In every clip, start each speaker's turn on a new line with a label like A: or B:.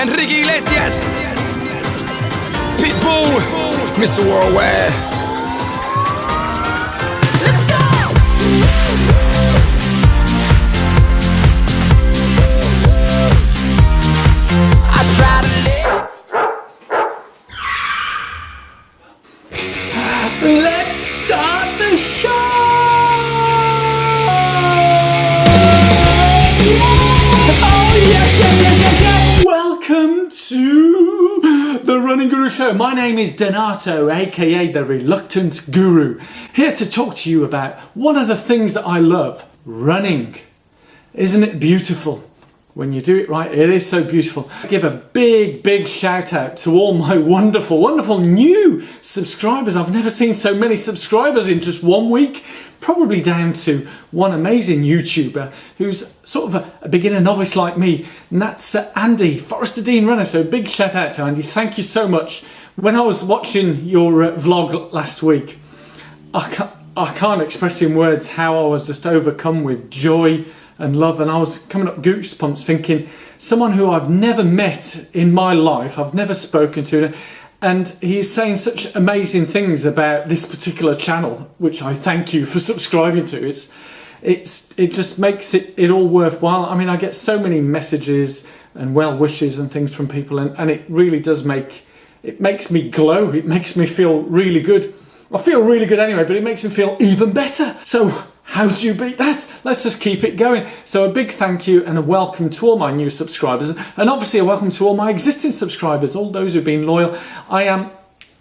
A: Enrique Iglesias, Pitbull, Mr. Worldwide. Let's go! I try to live. Let's start the show! Oh yes. Welcome to the Running Guru Show. My name is Donato, aka the Reluctant Guru, here to talk to you about one of the things that I love, running. Isn't it beautiful? When you do it right, it is so beautiful. I give a big shout out to all my wonderful new subscribers. I've never seen so many subscribers in just 1 week. Probably down to one amazing YouTuber who's sort of a beginner novice like me, and that's Andy, Forester Dean Runner. So big shout out to Andy. Thank you so much. When I was watching your vlog last week, I can't express in words how I was just overcome with joy and love, and I was coming up goosebumps thinking, someone who I've never met in my life, I've never spoken to, and he's saying such amazing things about this particular channel, which I thank you for subscribing to. It just makes it all worthwhile. I mean, I get so many messages and well wishes and things from people, and it really does makes me glow. It makes me feel really good. I feel really good anyway, but it makes me feel even better. So how do you beat that? Let's just keep it going. So a big thank you and a welcome to all my new subscribers, and obviously a welcome to all my existing subscribers, all those who've been loyal. I am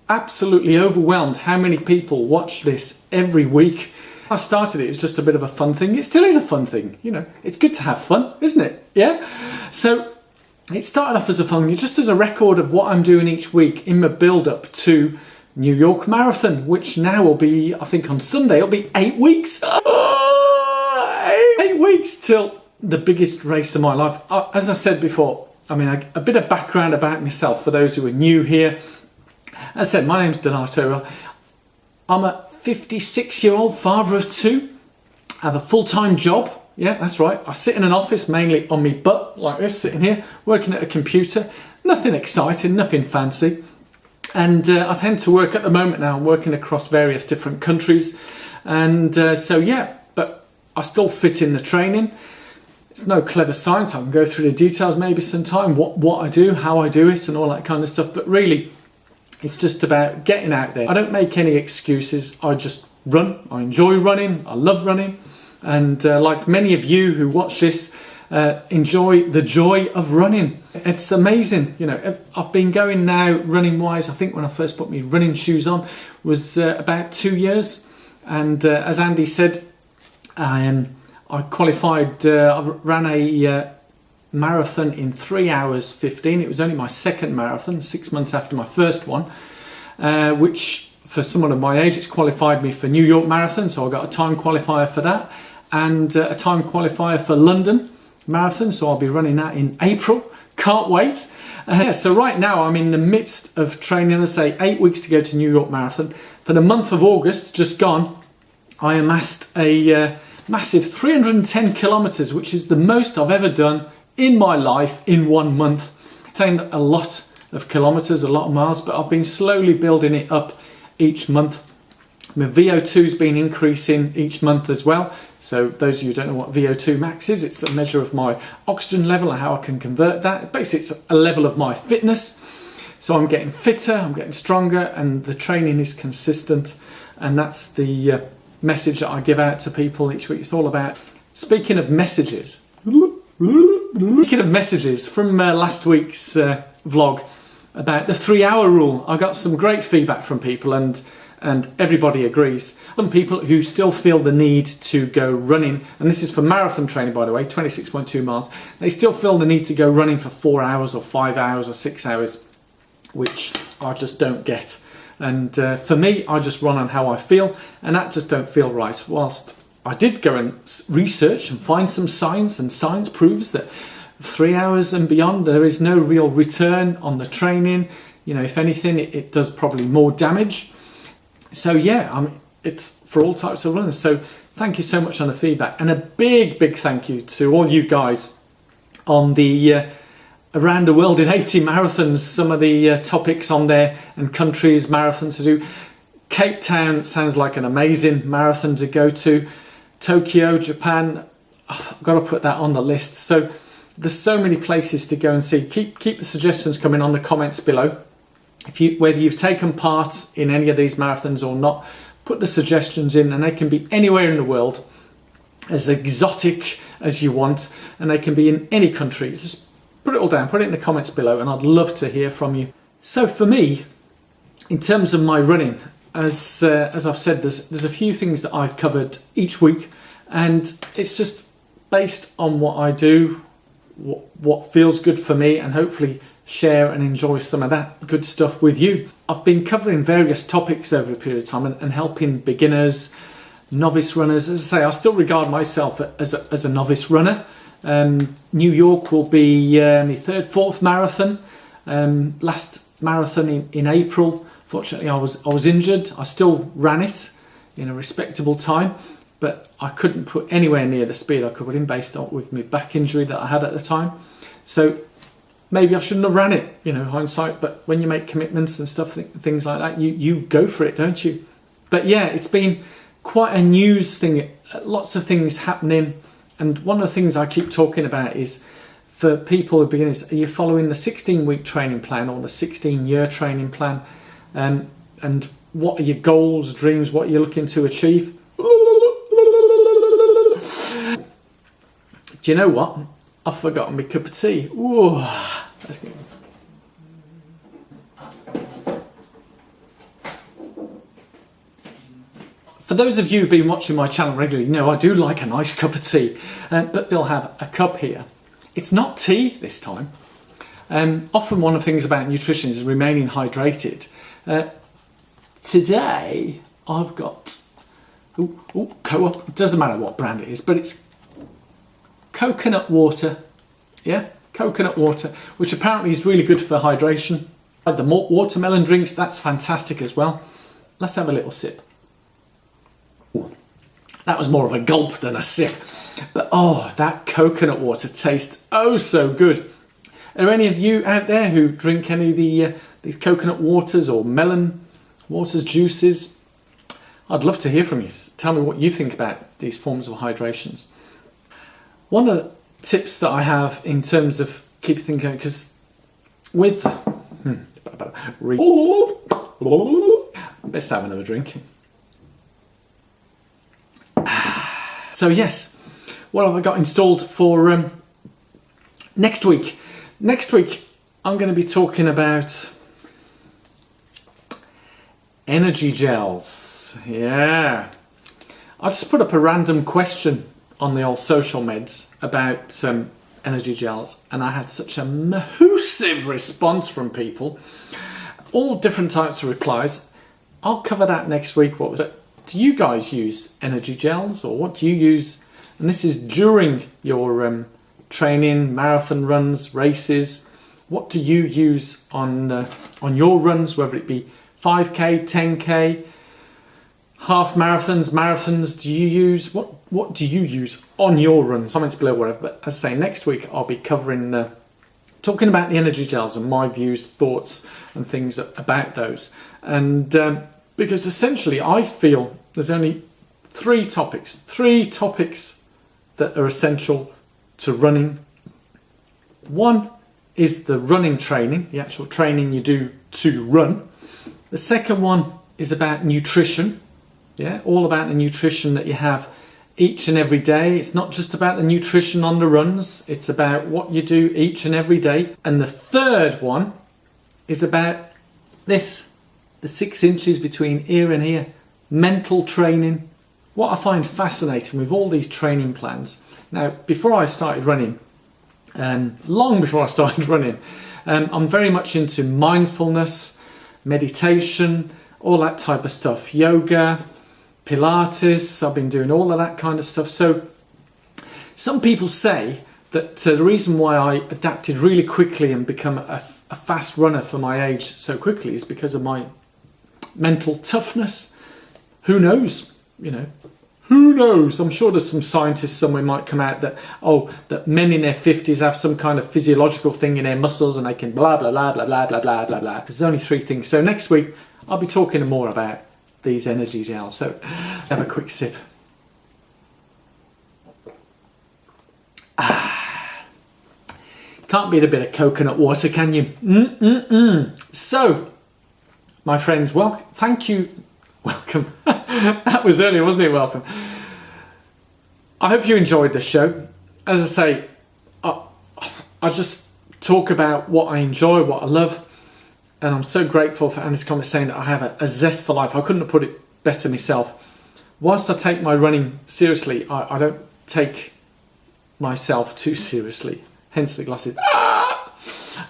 A: absolutely overwhelmed how many people watch this every week. I started it was just a bit of a fun thing. It still is a fun thing, you know. It's good to have fun, isn't it? Yeah. So it started off as a fun thing, just as a record of what I'm doing each week in my build-up to New York Marathon, which now will be, I think on Sunday, it'll be 8 weeks. 8 weeks till the biggest race of my life. As I said before, I mean, a bit of background about myself for those who are new here. As I said, my name's Donato. I'm a 56-year-old father of two. I have a full-time job. Yeah, that's right. I sit in an office, mainly on my butt, like this, sitting here, working at a computer. Nothing exciting, nothing fancy. And I tend to work at the moment now, I'm working across various different countries. And so, yeah, but I still fit in the training. It's no clever science. I can go through the details maybe sometime, what I do, how I do it and all that kind of stuff. But really, it's just about getting out there. I don't make any excuses. I just run. I enjoy running. I love running. And like many of you who watch this, enjoy the joy of running. It's amazing, you know. I've been going now running wise, I think when I first put my running shoes on was about 2 years, and as Andy said, I qualified, I ran a marathon in 3 hours 15. It was only my second marathon, 6 months after my first one, which for someone of my age, it's qualified me for New York Marathon, so I got a time qualifier for that, and a time qualifier for London Marathon, so I'll be running that in April. Can't wait. So right now I'm in the midst of training, let's say 8 weeks to go to New York Marathon. For the month of August, just gone, I amassed a massive 310 kilometers, which is the most I've ever done in my life in 1 month. It's a lot of kilometers, a lot of miles, but I've been slowly building it up each month. My VO2's been increasing each month as well. So those of you who don't know what VO2 max is, it's a measure of my oxygen level and how I can convert that. Basically, it's a level of my fitness. So I'm getting fitter, I'm getting stronger, and the training is consistent. And that's the message that I give out to people each week. It's all about, speaking of messages, from last week's vlog about the 3 hour rule, I got some great feedback from people, and everybody agrees. Some people who still feel the need to go running, and this is for marathon training, by the way, 26.2 miles, they still feel the need to go running for 4 hours or 5 hours or 6 hours, which I just don't get. And for me, I just run on how I feel, and that just don't feel right. Whilst I did go and research and find some science, and science proves that 3 hours and beyond, there is no real return on the training. You know, if anything, it does probably more damage. So yeah, it's for all types of runners. So thank you so much on the feedback, and a big thank you to all you guys on the around the world in 80 marathons, some of the topics on there and countries, marathons to do. Cape Town sounds like an amazing marathon to go to. Tokyo, Japan, I've got to put that on the list. So there's so many places to go and see. Keep the suggestions coming on the comments below. Whether you've taken part in any of these marathons or not, put the suggestions in, and they can be anywhere in the world, as exotic as you want, and they can be in any country. Just put it all down, put it in the comments below, and I'd love to hear from you. So for me, in terms of my running, as I've said, there's a few things that I've covered each week, and it's just based on what I do, what feels good for me, and hopefully share and enjoy some of that good stuff with you. I've been covering various topics over a period of time and helping beginners, novice runners. As I say, I still regard myself as a novice runner. New York will be my fourth marathon. Last marathon in April, fortunately I was injured. I still ran it in a respectable time, but I couldn't put anywhere near the speed I could put in based on with my back injury that I had at the time. So maybe I shouldn't have ran it, hindsight, but when you make commitments and stuff, things like that, you go for it, don't you? But yeah, it's been quite a news thing, lots of things happening. And one of the things I keep talking about is, for people who are beginners, are you following the 16-week training plan or the 16-year training plan? And what are your goals, dreams, what are you looking to achieve? Do you know what? I've forgotten my cup of tea. Ooh, that's good. For those of you who've been watching my channel regularly, you know I do like a nice cup of tea, but still have a cup here. It's not tea this time. Often one of the things about nutrition is remaining hydrated. Today I've got Co-op. It doesn't matter what brand it is, but it's coconut water. Yeah, coconut water, which apparently is really good for hydration. The watermelon drinks, that's fantastic as well. Let's have a little sip. That was more of a gulp than a sip. But oh, that coconut water tastes oh so good. Are any of you out there who drink any of these coconut waters or melon waters, juices? I'd love to hear from you. Tell me what you think about these forms of hydrations. One of the tips that I have in terms of keeping things going, because with best have another drink. So yes, what have I got installed for next week? Next week I'm going to be talking about energy gels. Yeah, I just put up a random question on the old social meds about energy gels, and I had such a massive response from people, all different types of replies. I'll cover that next week. What was it? Do you guys use energy gels, or what do you use? And this is during your training, marathon runs, races. What do you use on your runs, whether it be 5k, 10k, half marathons? Do you use what do you use on your runs? Comments below, whatever. But as I say, next week I'll be covering talking about the energy gels and my views, thoughts, and things about those. And because essentially I feel there's only three topics that are essential to running. One is the running training, the actual training you do to run. The second one is about nutrition. Yeah, all about the nutrition that you have each and every day. It's not just about the nutrition on the runs, it's about what you do each and every day. And the third one is about this, the 6 inches between ear and ear, mental training. What I find fascinating with all these training plans, now before I started running, long before I started running, I'm very much into mindfulness, meditation, all that type of stuff, yoga, Pilates. I've been doing all of that kind of stuff. So some people say that the reason why I adapted really quickly and become a fast runner for my age so quickly is because of my mental toughness. Who knows? Who knows? I'm sure there's some scientists somewhere might come out that, that men in their 50s have some kind of physiological thing in their muscles and they can blah, blah, blah, blah, blah, blah, blah, blah, blah. There's only 3 things. So next week, I'll be talking more about these energy gels. So have a quick sip. Can't beat a bit of coconut water, can you? So, my friends, well, thank you. Welcome. That was earlier, wasn't it? Welcome. I hope you enjoyed the show. As I say, I just talk about what I enjoy, what I love, and I'm so grateful for Annie's comment saying that I have a zest for life. I couldn't have put it better myself. Whilst I take my running seriously, I don't take myself too seriously. Hence the glasses.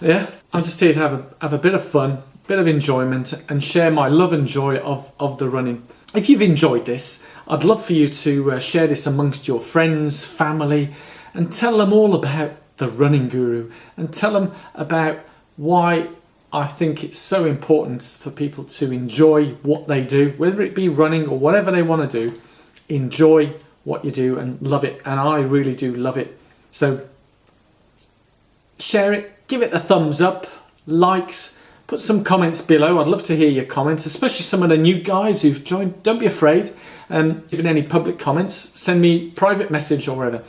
A: Yeah, I'm just here to have a bit of fun, bit of enjoyment, and share my love and joy of the running. If you've enjoyed this, I'd love for you to share this amongst your friends, family, and tell them all about the Running Guru, and tell them about why I think it's so important for people to enjoy what they do, whether it be running or whatever they want to do. Enjoy what you do and love it, and I really do love it. So share it, give it a thumbs up, likes, put some comments below. I'd love to hear your comments, especially some of the new guys who've joined. Don't be afraid. Even any public comments, send me private message or whatever.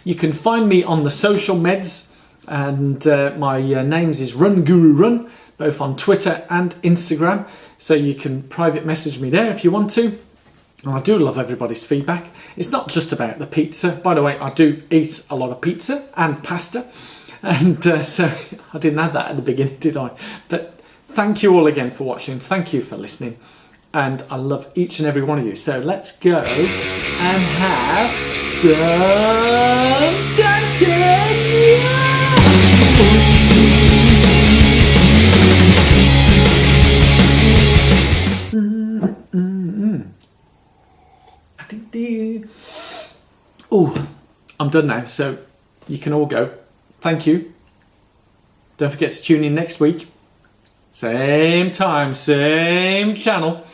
A: You can find me on the social meds, and my names is Run Guru Run, both on Twitter and Instagram. So you can private message me there if you want to. And I do love everybody's feedback. It's not just about the pizza. By the way, I do eat a lot of pizza and pasta. And so I didn't add that at the beginning, did I? But thank you all again for watching. Thank you for listening. And I love each and every one of you. So let's go and have some dancing. Oh, I'm done now. So you can all go. Thank you. Don't forget to tune in next week. Same time, same channel.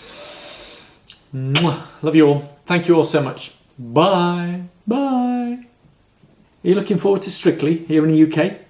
A: Mwah. Love you all. Thank you all so much. Bye. Bye. Are you looking forward to Strictly here in the UK?